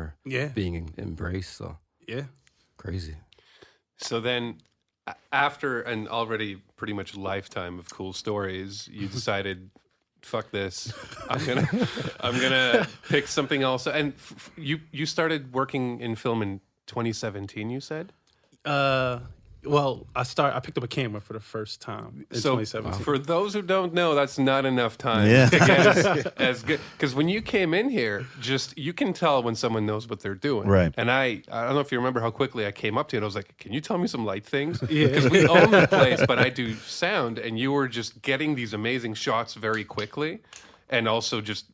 are being embraced. So crazy. So then, after an already pretty much lifetime of cool stories, you decided, fuck this. I'm gonna pick something else. And you started working in film in 2017. You said. Well, I picked up a camera for the first time in 2017. For those who don't know, that's not enough time to get as good. Because when you came in here, you can tell when someone knows what they're doing. Right. And I don't know if you remember how quickly I came up to you and I was like, can you tell me some light things? Because we own the place, but I do sound, and you were just getting these amazing shots very quickly, and also just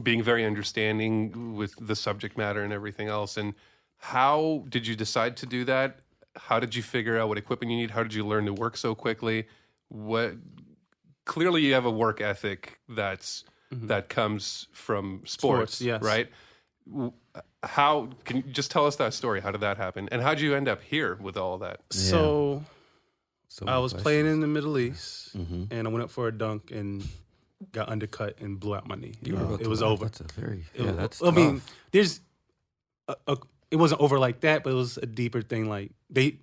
being very understanding with the subject matter and everything else. And how did you decide to do that? How did you figure out what equipment you need? How did you learn to work so quickly? Clearly you have a work ethic that comes from sports, yes. right? How can you just tell us that story? How did that happen? And how did you end up here with all of that? So I was playing in the Middle East, and I went up for a dunk and got undercut and blew out my knee. It was over. That's a very that's I tough. mean, there's it wasn't over like that, but it was a deeper thing. Like they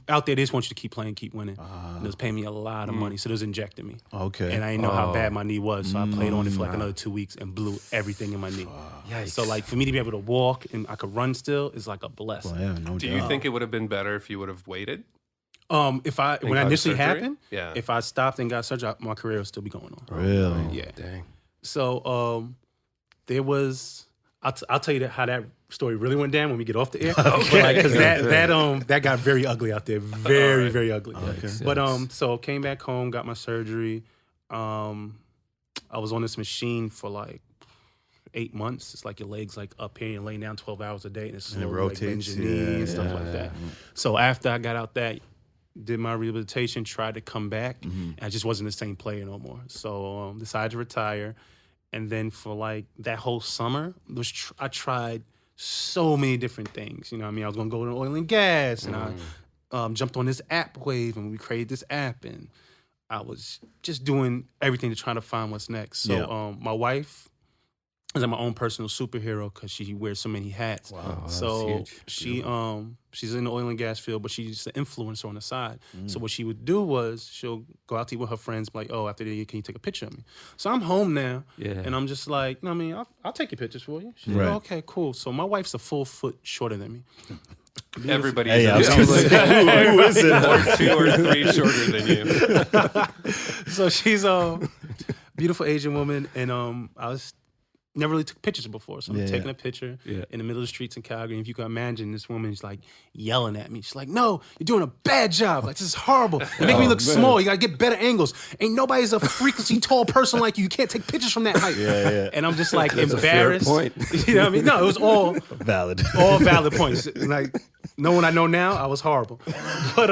out there, they just want you to keep playing, keep winning. And it was paying me a lot of money, so they was injecting me. Okay. And I didn't know how bad my knee was, so I played on it for like another 2 weeks and blew everything in my knee. Yikes. So like for me to be able to walk and I could run still is like a blessing. Well, yeah, no Do doubt. you think it would have been better if you would have waited? When I initially surgery? happened, Yeah. if I stopped and got surgery, my career would still be going on. Really? Yeah. Dang. So there was. I'll tell you how that story really went down when we get off the air. Because that got very ugly out there, very ugly. Okay. But so came back home, got my surgery. I was on this machine for like 8 months. It's like your legs like up here and laying down 12 hours a day, and it's slowly like bends your knee and stuff like that. So after I got out that, did my rehabilitation, tried to come back, and I just wasn't the same player no more. So decided to retire. And then for like that whole summer, I tried so many different things. You know what I mean? I was going to go to oil and gas, and I jumped on this app wave, and we created this app, and I was just doing everything to try to find what's next. So my wife is like my own personal superhero because she wears so many hats. Wow, so that's huge. she's in the oil and gas field, but she's an influencer on the side. So what she would do was she'll go out to eat with her friends, like, oh, after the year, can you take a picture of me? So I'm home now, and I'm just like, no, I mean, I'll take your pictures for you. She's like, okay, cool. So my wife's a full foot shorter than me. Everybody Hey, I was is who is it? or 2 or 3 shorter than you. So she's a beautiful Asian woman, and I was never really took pictures before, so I'm taking a picture in the middle of the streets in Calgary. And if you can imagine, this woman is like yelling at me. She's like, "No, you're doing a bad job. Like, this is horrible. You're making me look small. You gotta get better angles. Ain't nobody's a freakishly tall person like you. You can't take pictures from that height." And I'm just like embarrassed. Fair point. You know what I mean? No, it was all Valid. all valid points. Like, knowing I know now, I was horrible. But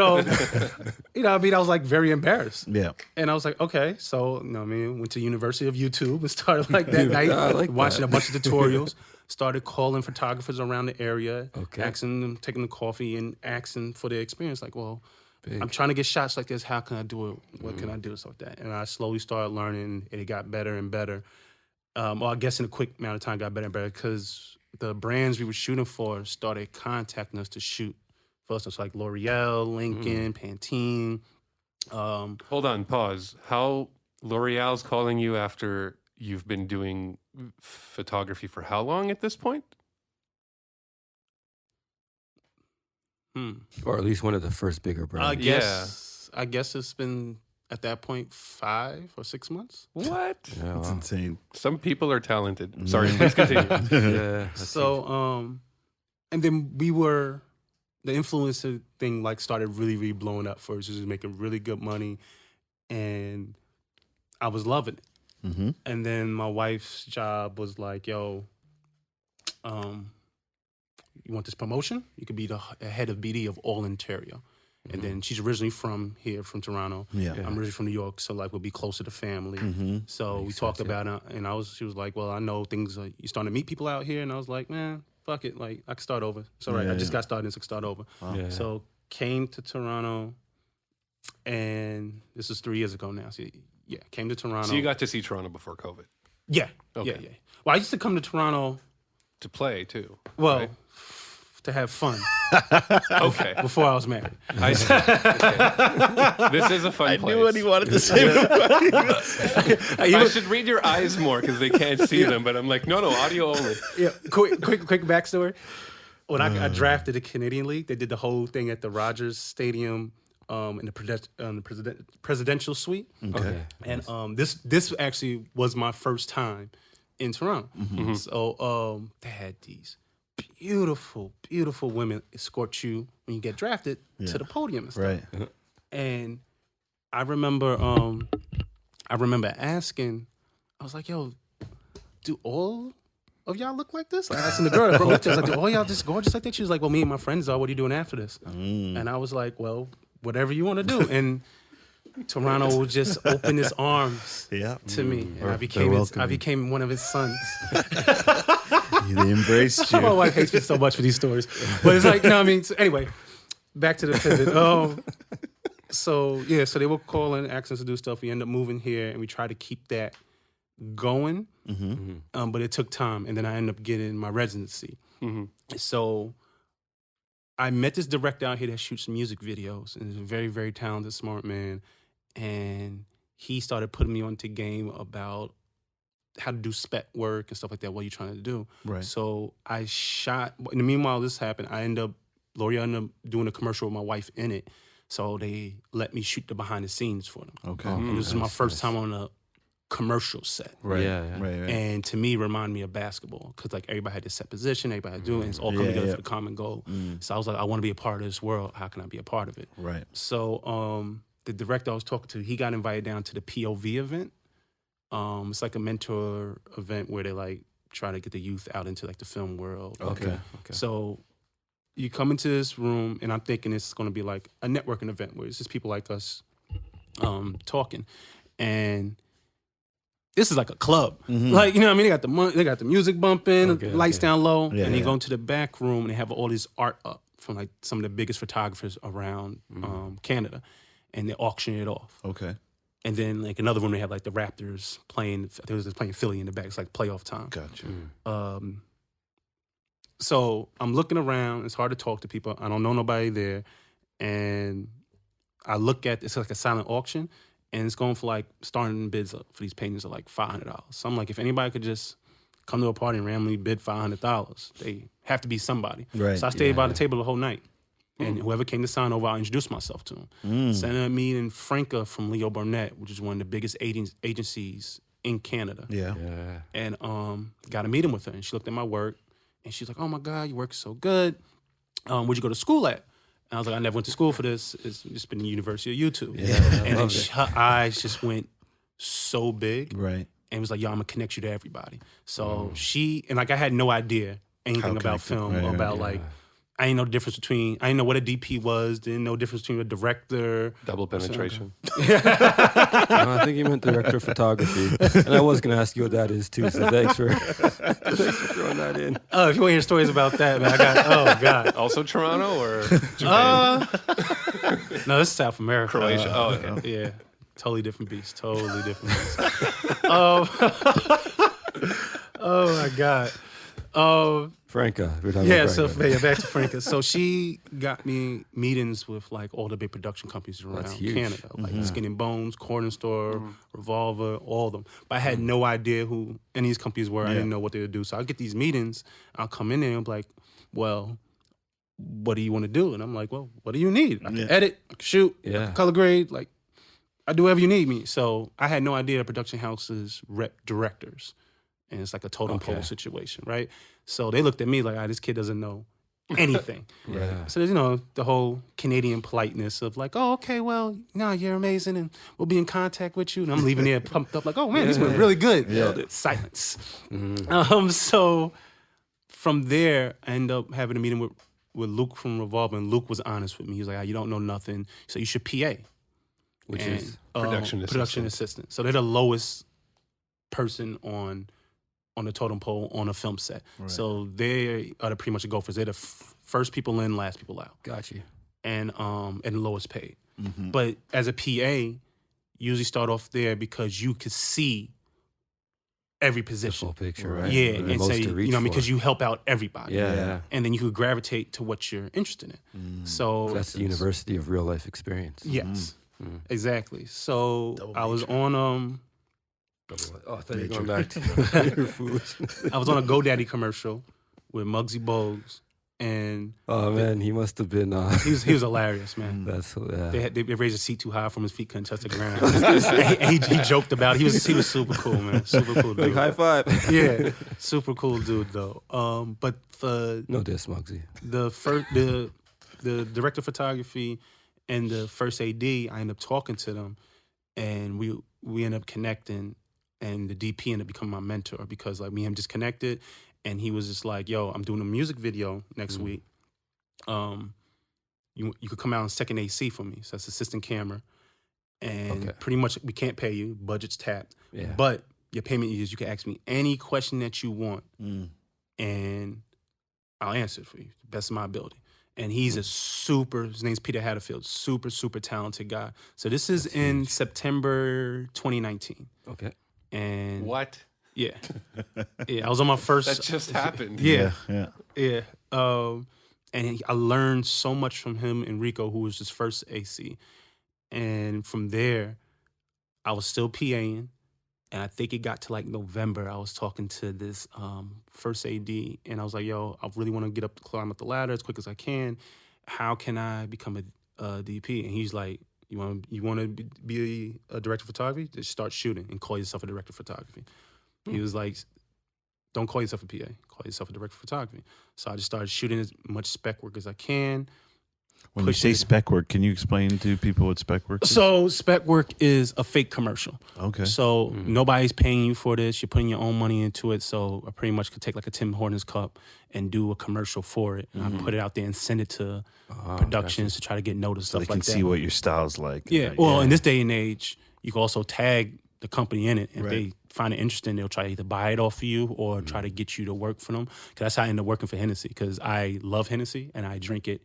you know what I mean? I was like very embarrassed. Yeah. And I was like, okay, so you know what I mean, went to the University of YouTube and started like that night, I like watching that. a bunch of tutorials, started calling photographers around the area, Okay. asking them, taking them coffee and asking for their experience. Like, well, I'm trying to get shots like this. How can I do it? What can I do? Stuff like that. And I slowly started learning, and it got better and better. Well, I guess in a quick amount of time, it got better and better because the brands we were shooting for started contacting us to shoot for us. So it's like L'Oreal, Lincoln, Pantene. Hold on, pause. How L'Oreal's calling you after you've been doing photography for how long at this point? Or at least one of the first bigger brands. I guess it's been at that point 5 or 6 months. What? Yeah, It's wow. insane. Some people are talented. Sorry, please continue. Yeah, that's So and then the influencer thing like started really blowing up for us. It was making really good money, and I was loving it. Mm-hmm. And then my wife's job was like, yo, you want this promotion? You could be the head of BD of all Ontario. And then she's originally from here, from Toronto. Yeah. I'm originally from New York, so like we'll be closer to family. Mm-hmm. So we talked about it, and she was like, well, I know things, you starting to meet people out here. And I was like, man, fuck it. Like, I can start over. It's all right. I just got started, so I can start over. Yeah. So came to Toronto, and this is 3 years ago now. So yeah, came to Toronto. So you got to see Toronto before COVID. Yeah. Okay. Yeah. Well, I used to come to Toronto to play too. Well, right? to have fun. Okay. Before I was married. I see. Okay. This is a fun place. I knew what he wanted to say. I should read your eyes more because they can't see them, but I'm like, no, audio only. Yeah, quick backstory. When I drafted the Canadian League, they did the whole thing at the Rogers Stadium in the presidential suite. Okay. And this actually was my first time in Toronto. Mm-hmm. So they had these beautiful, beautiful women escort you when you get drafted to the podium and stuff. Right. And I remember asking, I was like, yo, do all of y'all look like this? Like, asking the girl, I was like, do all y'all just gorgeous like that? She was like, well, me and my friends are. What are you doing after this? And I was like, well, whatever you want to do. And Toronto would just open its arms to me. And I became one of his sons. They embraced you. My wife hates me so much for these stories. But it's like, no, I mean, so anyway, back to the pivot. So they were calling, asking us to do stuff. We ended up moving here, and we tried to keep that going. Mm-hmm. But it took time, and then I ended up getting my residency. Mm-hmm. So I met this director out here that shoots music videos, and he's a very, very talented, smart man. And he started putting me onto game about how to do spec work and stuff like that. What are you trying to do? Right. So I shot. In the meanwhile, this happened. L'Oreal ended up doing a commercial with my wife in it. So they let me shoot the behind the scenes for them. Okay. And this was my first time on a commercial set. Right. Yeah. Right. And to me, it reminded me of basketball because like everybody had this set position, everybody had to do it, and it's all coming together for the common goal. So I was like, I want to be a part of this world. How can I be a part of it? Right. So the director I was talking to, he got invited down to the POV event. It's like a mentor event where they like try to get the youth out into like the film world. Okay. So you come into this room, and I'm thinking it's going to be like a networking event where it's just people like us talking, and this is like a club. Mm-hmm. Like, you know what I mean? They got the music bumping, lights down low, and you go into the back room and they have all this art up from like some of the biggest photographers around Canada, and they auction it off. Okay. And then like another room they have like the Raptors playing. They was playing Philly in the back. It's like playoff time. Gotcha. So I'm looking around. It's hard to talk to people. I don't know nobody there, and I look at it's like a silent auction. And it's going for like starting bids for these paintings are like $500. So I'm like, if anybody could just come to a party and randomly bid $500, they have to be somebody. Right. So I stayed by the table the whole night. And whoever came to sign over, I introduced myself to him. So I ended up meeting Franca from Leo Burnett, which is one of the biggest agencies in Canada. Yeah. And got to meet him with her. And she looked at my work, and she's like, oh my God, your work is so good. Where'd you go to school at? And I was like, I never went to school for this. It's just been the University of YouTube. Yeah, and then her eyes just went so big. Right. And it was like, yo, I'm going to connect you to everybody. So and like I had no idea anything about film, about like, I didn't know the difference between, I didn't know what a DP was, didn't know the difference between a director. Double penetration. No, I think you meant director of photography. And I was going to ask you what that is too, so thanks for throwing that in. Oh, if you want to hear stories about that, man, oh God. Also Toronto or Japan? No, this is South America. Croatia. Okay. Yeah, totally different beast. Oh my God. Franca. Back to Franca. So she got me meetings with like all the big production companies around Canada, like Skin and Bones, Corner Store, Revolver, all of them. But I had no idea who any of these companies were. I didn't know what they would do. So I get these meetings. I'll come in there and I'm like, well, what do you want to do? And I'm like, well, what do you need? I can edit, I can shoot, I can color grade, like I do whatever you need me. So I had no idea that production houses rep directors. And it's like a totem pole situation, right? So they looked at me like, this kid doesn't know anything. So there's, the whole Canadian politeness of like, oh, okay, well, you're amazing and we'll be in contact with you. And I'm leaving there pumped up like, oh, man, this went really good. Silence. So from there, I ended up having a meeting with Luke from Revolver, and Luke was honest with me. He was like, you don't know nothing, so you should PA. Which is production assistant. So they're the lowest person on the totem pole on a film set. Right. So they are pretty much the gophers. They're the first people in, last people out. Got you. And lowest paid. Mm-hmm. But as a PA, you usually start off there because you could see every position. Full picture, right? Yeah, The and most say, to reach because for. you help out everybody. Yeah. And then you could gravitate to what you're interested in. So That's the university of real life experience. yes, exactly. So Double I was major. on Oh, I thought you were going back to your foolishness. I was on a GoDaddy commercial with Muggsy Bogues, and Oh man, he must have been. he was hilarious, man. That's They raised his seat too high from his feet, couldn't touch the ground. And he joked about it. He was super cool, man. Super cool dude. like high five. Yeah, super cool dude though. But the No diss, Muggsy. the director of photography and the first AD, I ended up talking to them, and we ended up connecting, and the DP ended up becoming my mentor because like me and him just connected, and he was just like, "Yo, I'm doing a music video next week. You could come out and second AC for me." So that's assistant camera, and pretty much we can't pay you, budget's tapped, but your payment is you can ask me any question that you want, and I'll answer it for you, the best of my ability. And he's his name's Peter Hatterfield, super, super talented guy. So this is in September 2019. Okay. And What? yeah. I was on my first. That just happened. Yeah. Yeah. And I learned so much from him and Rico, who was his first AC. And from there, I was still PAing. And I think it got to like November. I was talking to this first AD, and I was like, "Yo, I really want to climb up the ladder as quick as I can. How can I become a DP?" And he's like, "You want to be a director of photography? Just start shooting and call yourself a director of photography." He was like, "Don't call yourself a PA. Call yourself a director of photography." So I just started shooting as much spec work as I can. When you say spec work, can you explain to people what spec work is? So spec work is a fake commercial. Okay. So nobody's paying you for this. You're putting your own money into it. So I pretty much could take like a Tim Hortons cup and do a commercial for it. And I put it out there and send it to productions to try to get noticed, So stuff they can like that. see what your style's like. Yeah. Well, in this day and age, you can also tag the company in it. If Right. they find it interesting, they'll try to either buy it off of you or try to get you to work for them. Because that's how I ended up working for Hennessy. Because I love Hennessy and I drink it.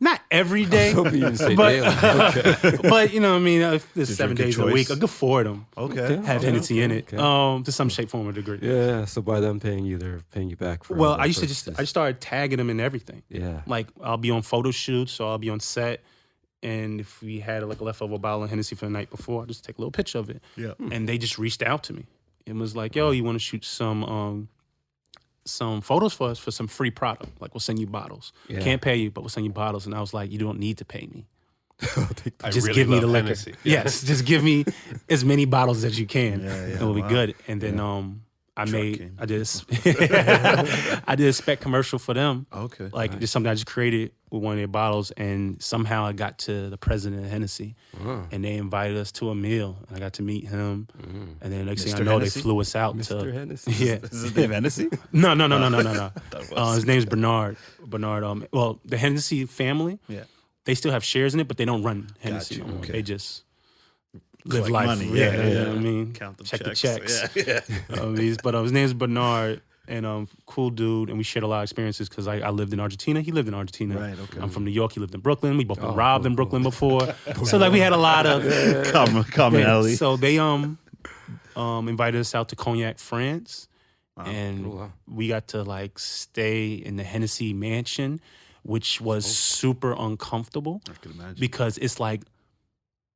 Not every day, Hope you didn't say but, daily. Okay. but you know what I mean? If there's Did you 7 drink days your a week, choice? a good 4 of them Okay. have Hennessy in it. Okay. To some shape, form, or degree. Yeah. So by them paying you, they're paying you back for. Well, other I used to purposes. I started tagging them in everything. Yeah. Like I'll be on photo shoots, so I'll be on set, and if we had like a leftover bottle of Hennessy for the night before, I'll just take a little picture of it. Yeah. And they just reached out to me and was like, "Yo, you want to shoot some photos for us for some free product? Like we'll send you bottles. Yeah. Can't pay you, but we'll send you bottles." And I was like, "You don't need to pay me. I Just really give me love the liquor. Hennessy. Yes, just give me as many bottles as you can. Yeah, yeah, It'll be wow. good." And then I Trucking. did a spec commercial for them. Okay. Like just something I just created with one of their bottles, and somehow I got to the president of Hennessy, and they invited us to a meal, and I got to meet him, and then next thing I Mr. know, Hennessy? they flew us out Mr. to Hennessy. yeah. Is his name Hennessy? No. His name's Bernard. Well, the Hennessy family, Yeah. they still have shares in it, but they don't run Hennessy Gotcha, no more. okay. They just live Collect life. money, Yeah, yeah, you yeah. know what I mean? Count the Check checks. the checks. Yeah. But his name's Bernard, and cool dude, and we shared a lot of experiences because I lived in Argentina. He lived in Argentina. Right, okay. I'm from New York. He lived in Brooklyn. We both been robbed in Brooklyn before. So like we had a lot of Commonality. So they invited us out to Cognac, France, and Wow. we got to like stay in the Hennessy mansion, which was super uncomfortable I could imagine. because it's like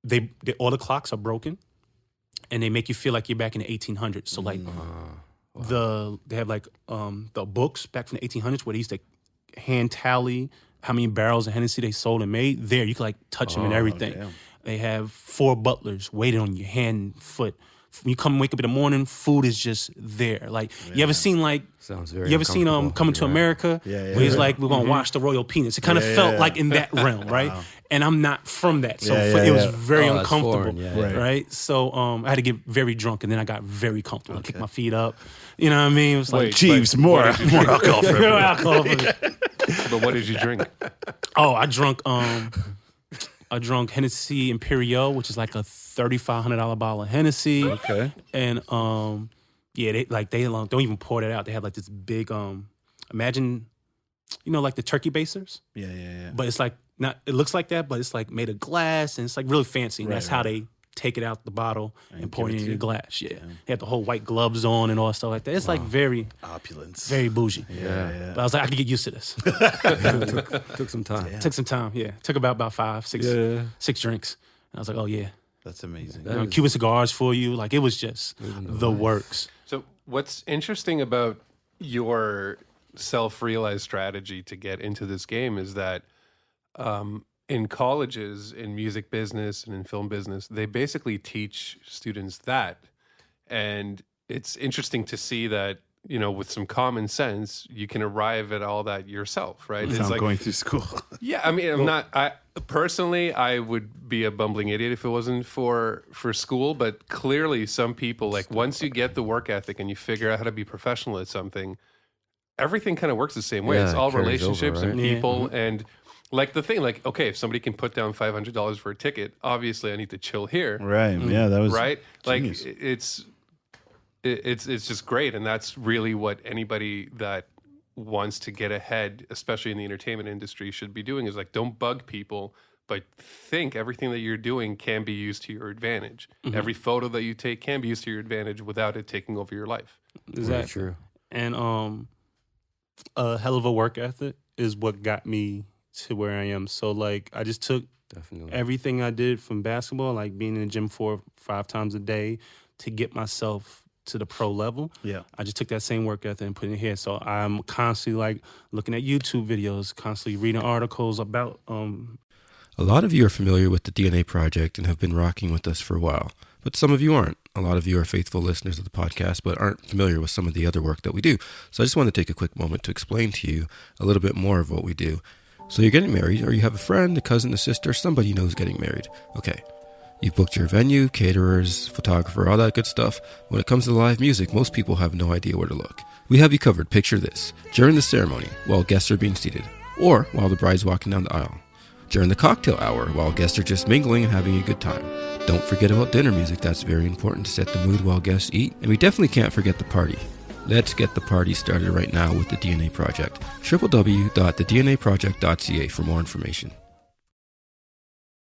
they all the clocks are broken, and they make you feel like you're back in the 1800s. So like they have like the books back from the 1800s where they used to hand tally how many barrels of Hennessy they sold and made. There you can like touch them and everything. damn. They have 4 butlers waiting on your hand and foot. When you come wake up in the morning, food is just there. Like you ever seen like Sounds very. you ever seen uncomfortable. Coming to You're right. America? Yeah, yeah, where he's yeah. like, we're gonna wash the royal penis. It kind of Yeah, felt yeah. like in that realm, right? Wow. And I'm not from that, so Yeah, yeah, it was yeah. very Oh, that's uncomfortable, foreign, yeah, yeah. right? So I had to get very drunk, and then I got very comfortable. I kicked my feet up, you know what I mean? It was like Wait, Jeeves, but more what did you drink? alcohol for no everyone. alcohol. For me. But what did you drink? Oh, I drunk Hennessy Imperial, which is like a $3,500 bottle of Hennessy. Okay. And yeah, they don't even pour that out. They have like this big imagine, like the turkey basers, Yeah, yeah, yeah. but it's like not. It looks like that, but it's like made of glass and it's like really fancy. And Right, that's how they take it out the bottle and pour it in your glass. Yeah. He had the whole white gloves on and all that stuff like that. It's like very opulence, very bougie. Yeah. But I was like, I can get used to this. Took some time. Yeah. Took some time. Yeah. Took about 5, 6 drinks. And I was like, oh yeah. That's amazing. Cuban cigars for you. Like it was just the works. So what's interesting about your self-realized strategy to get into this game is that in colleges, in music business and in film business, they basically teach students that. And it's interesting to see that, you know, with some common sense, you can arrive at all that yourself, right? It's like going through school. Yeah, I mean, personally, I would be a bumbling idiot if it wasn't for school, but clearly some people, like once you get the work ethic and you figure out how to be professional at something, everything kind of works the same way. Yeah, it's all it carries relationships over, right? and people and like the thing, like, okay, if somebody can put down $500 for a ticket, obviously I need to chill here. Right. Yeah, that was right. genius. Like it's just great, and that's really what anybody that wants to get ahead, especially in the entertainment industry, should be doing. Is like, don't bug people, but think everything that you're doing can be used to your advantage. Every photo that you take can be used to your advantage without it taking over your life. Exactly. True. And a hell of a work ethic is what got me to where I am. So like I just took everything I did from basketball, like being in the gym 4 or 5 times a day to get myself to the pro level. Yeah. I just took that same work ethic and put it in here. So I'm constantly like looking at YouTube videos, constantly reading articles about A lot of you are familiar with the DNA Project and have been rocking with us for a while, but some of you aren't. A lot of you are faithful listeners of the podcast, but aren't familiar with some of the other work that we do. So I just want to take a quick moment to explain to you a little bit more of what we do. So you're getting married, or you have a friend, a cousin, a sister, somebody you know is getting married. Okay. You've booked your venue, caterers, photographer, all that good stuff. When it comes to live music, most people have no idea where to look. We have you covered. Picture this. During the ceremony, while guests are being seated, or while the bride's walking down the aisle. During the cocktail hour, while guests are just mingling and having a good time. Don't forget about dinner music. That's very important to set the mood while guests eat. And we definitely can't forget the party. Let's get the party started right now with the DNA Project. www.thednaproject.ca for more information.